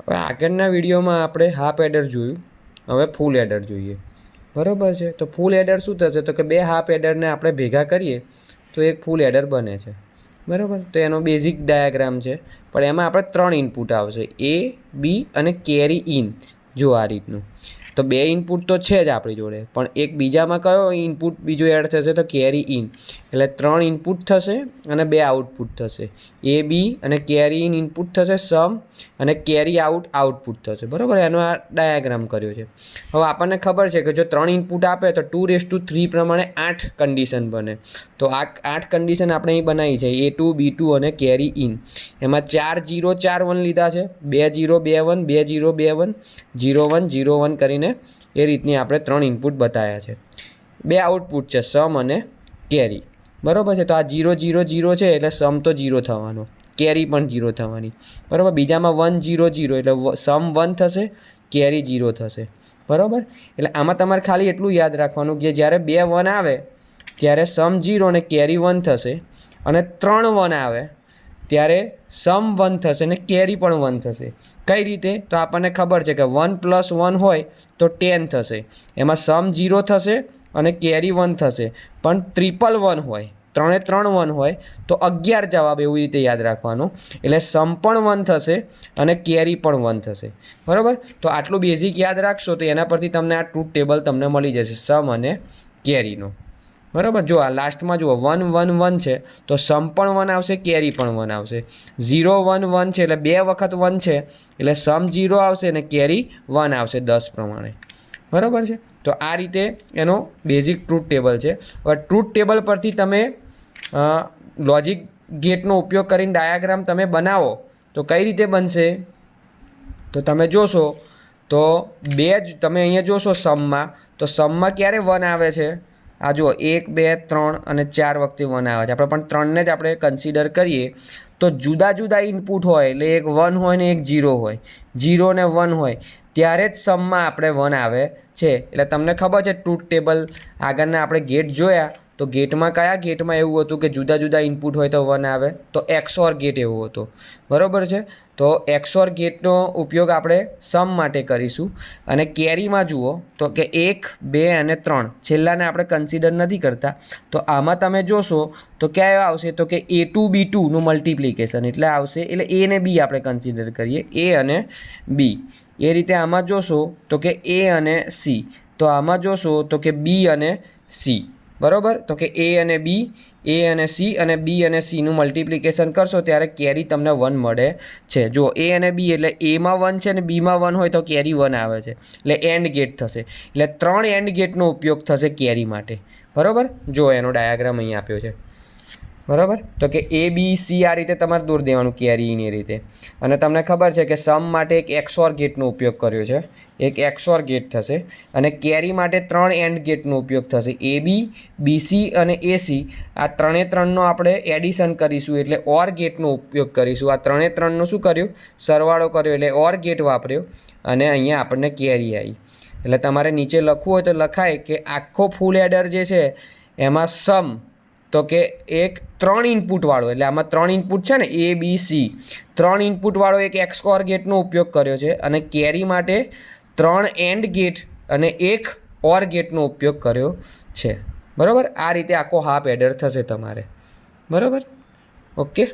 હવે આગળના વિડીયોમાં આપણે હાફ એડર જોયું, હવે ફૂલ એડર જોઈએ. બરાબર છે. તો ફૂલ એડર શું થશે તો કે બે હાફ એડરને આપણે ભેગા કરીએ તો એક ફૂલ એડર બને છે. બરાબર. તો એનો બેઝિક ડાયાગ્રામ છે, પણ એમાં આપણે 3 ઇનપુટ આવશે, એ, બી અને કેરી ઇન. જો આ રીતનું. તો 2 ઇનપુટ તો છે જ આપણી જોડે, પણ એક બીજામાં કયો ઇનપુટ બીજો એડ થશે તો કેરી ઇન. એટલે 3 ઇનપુટ થશે અને 2 આઉટપુટ થશે. એ બી અને કેરી ઇન ઇનપુટ થશે સમ, અને કેરી આઉટ આઉટપુટ થશે. બરાબર. એનો આ ડાયાગ્રામ કર્યો છે. હવે આપણને ખબર છે કે જો 3 ઇનપુટ આપે તો 2:3 પ્રમાણે 8 કન્ડિશન બને. તો આ 8 કન્ડિશન આપણે અહીં બનાવી છે, A2 B2 અને કેરી ઇન. એમાં 4 0 4 1 લીધા છે, 2 0 2 1 2 0 2 1 0 1 0 1 કરીને એ રીતની આપણે 3 ઇનપુટ બતાવ્યા છે. 2 આઉટપુટ છે સમ અને કેરી. બરાબર છે. તો આ 0 0 0 છે એટલે સમ તો 0 થવાનો, કેરી પણ 0 થવાની. બરાબર. બીજામાં 1 0 0 એટલે સમ 1 થશે, કેરી 0 થશે. બરાબર. એટલે આમાં તમારે ખાલી એટલું યાદ રાખવાનું કે જ્યારે 2 1 આવે ત્યારે સમ 0 અને કેરી 1 થશે, અને 3 1 આવે ત્યારે સમ 1 થશે અને કેરી પણ 1 થશે. કઈ રીતે? તો આપણને ખબર છે કે 1 + 1 હોય તો 10 થશે. એમાં સમ 0 થશે અને કેરી 1 થશે. પણ 1 હોય, 3 1 હોય તો 11 જવાબ, એવી રીતે યાદ રાખવાનું. એટલે સમ પણ 1 થશે અને કેરી પણ 1 થશે. બરાબર. તો આટલું બેઝિક યાદ રાખશો તો એના પરથી તમને આ ટ્રુથ ટેબલ તમને મળી જશે સમ અને કેરીનો. બરાબર. જો આ લાસ્ટમાં જુઓ 1 1 1 છે તો સમ પણ 1 આવશે, કેરી પણ 1 આવશે. 0 1 1 છે એટલે 2 વખત 1 છે એટલે સમ 0 આવશે અને કેરી 1 આવશે 10 પ્રમાણે. બરાબર છે. તો આ રીતે એનો બેઝિક ટ્રુથ ટેબલ છે. હવે ટ્રુથ ટેબલ પરથી તમે લોજિક ગેટનો ઉપયોગ કરીને ડાયાગ્રામ તમે બનાવો તો કઈ રીતે બનશે? તો તમે જોશો તો તમે અહીંયા જોશો સમમાં, તો સમમાં ક્યારે 1 આવે છે? આ જુઓ 1 2 3 અને 4 વખતે 1 આવે છે. આપણે પણ 3ને જ આપણે કન્સિડર કરીએ તો જુદા જુદા ઇનપુટ હોય, એટલે એક 1 હોય ને એક 0 હોય, 0 ને 1 હોય ત્યારે જ સમમાં આપણે 1 આવે છે. એટલે તમને ખબર છે ટ્રુથ ટેબલ આગળના આપણે ગેટ જોયા તો કયા ગેટમાં એવું હતું કે જુદા જુદા ઇનપુટ હોય તો 1 આવે? તો XOR ગેટ એવો હતો. બરાબર છે. તો XOR ગેટનો ઉપયોગ આપણે સમ માટે કરીશું. અને કેરીમાં જુઓ તો કે 1 2 અને 3 છેલ્લાને આપણે કન્સિડર નથી કરતા. તો આમાં તમે જોશો તો ક્યાં આવશે તો કે A2 B2નું મલ્ટિપ્લિકેશન એટલે આવશે. એટલે A ને B આપણે કન્સિડર કરીએ, A અને B. એ રીતે આમાં જોશો તો કે A અને C. તો આમાં જોશો તો કે B અને C. બરાબર. તો કે A અને B, A અને C અને B અને Cનું મલ્ટિપ્લિકેશન કરશો ત્યારે કેરી તમને 1 મળે છે. જો A અને B એટલે Aમાં 1 છે અને Bમાં 1 હોય તો કેરી 1 આવે છે. એટલે એન્ડ ગેટ થશે. એટલે 3 એન્ડ ગેટનો ઉપયોગ થશે કેરી માટે. બરાબર. જો એનો ડાયાગ્રામ અહીં આપ્યો છે. બરાબર. તો કે A B C આ રીતે તમારે દોરી દેવાનું કેરીની રીતે. અને તમને ખબર છે કે સમ માટે એક XOR ગેટનો ઉપયોગ કર્યો છે, એક XOR ગેટ થશે. અને કેરી માટે 3 એન્ડ ગેટનો ઉપયોગ થશે, AB BC અને AC. આ 3નો આપણે એડિશન કરીશું એટલે OR ગેટનો ઉપયોગ કરીશું. આ 3નો શું કર્યું? સરવાળો કર્યો એટલે OR ગેટ વાપર્યો અને અહીંયા આપણને કેરી આવી. એટલે તમારે નીચે લખવું હોય તો લખાય કે આખો ફૂલ એડર જે છે એમાં સમ તો કે એક 3 ઇનપુટવાળો, એટલે આમાં 3 ઇનપુટ છે ને A B C, 3 ઇનપુટવાળો એક XOR ગેટનો ઉપયોગ કર્યો છે. અને કેરી માટે 3 એન્ડ ગેટ અને એક OR ગેટનો ઉપયોગ કર્યો છે. બરાબર. આ રીતે આખો હાફ એડર થશે તમારે. બરાબર. ઓકે.